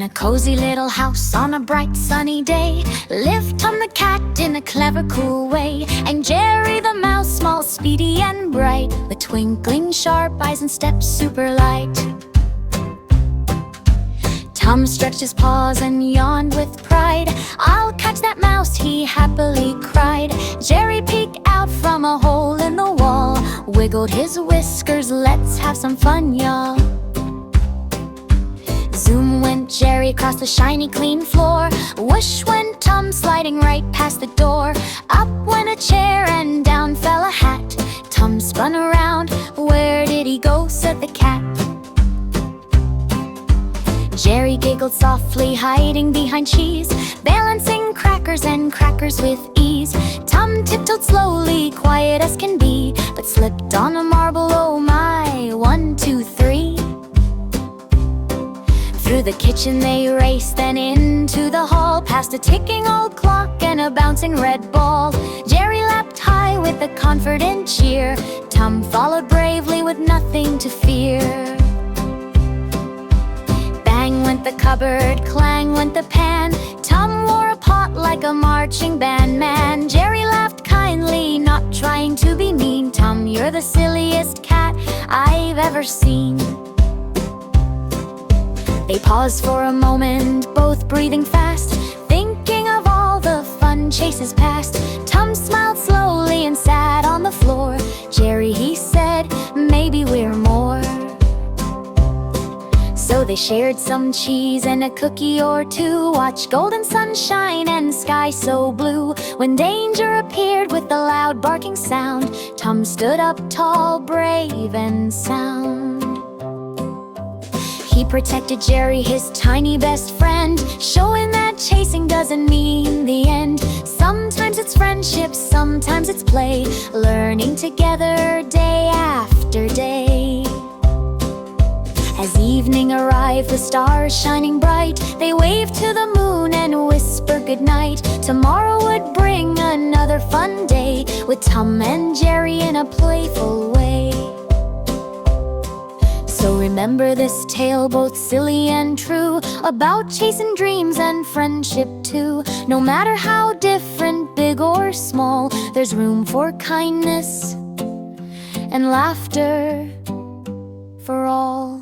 a cozy little house on a bright sunny day lived Tum the cat in a clever cool way, and Jerry the mouse, small, speedy and bright, with twinkling sharp eyes and steps super light. Tum stretched his paws and yawned with pride. "I'll catch that mouse," he happily cried. Jerry peeked out from a hole in the wall, wiggled his whiskers, "Let's have some fun, y'all." Zoom went Jerry across the shiny clean floor. Whoosh went Tum, sliding right past the door. Up went a chair and down fell a hat. Tum spun around. "Where did he go?" said the cat. Jerry giggled softly, hiding behind cheese, balancing crackers and crackers with ease. Tum tiptoed slowly, quiet as can be, but slipped on a marble, oh my, 1, 2, 3. Through the kitchen they raced, then into the hall, past a ticking old clock and a bouncing red ball. Jerry leapt high with a confident cheer. Tum followed bravely with nothing to fear. Bang went the cupboard, clang went the pan. Tum wore a pot like a marching band man. Jerry laughed kindly, not trying to be mean. "Tum, you're the silliest cat I've ever seen." They paused for a moment, both breathing fast, thinking of all the fun chases past. Tum smiled slowly and sat on the floor. "Jerry," he said, "maybe we're more." So they shared some cheese and a cookie or two, watched golden sunshine and sky so blue. When danger appeared with a loud barking sound, Tum stood up tall, brave and sound. He protected Jerry, his tiny best friend, showing that chasing doesn't mean the end. Sometimes it's friendship, sometimes it's play, learning together day after day. As evening arrived, the stars shining bright, they waved to the moon and whispered goodnight. Tomorrow would bring another fun day, with Tum and Jerry in a playful way. So remember this tale, both silly and true, about chasing dreams and friendship too. No matter how different, big or small, there's room for kindness and laughter for all.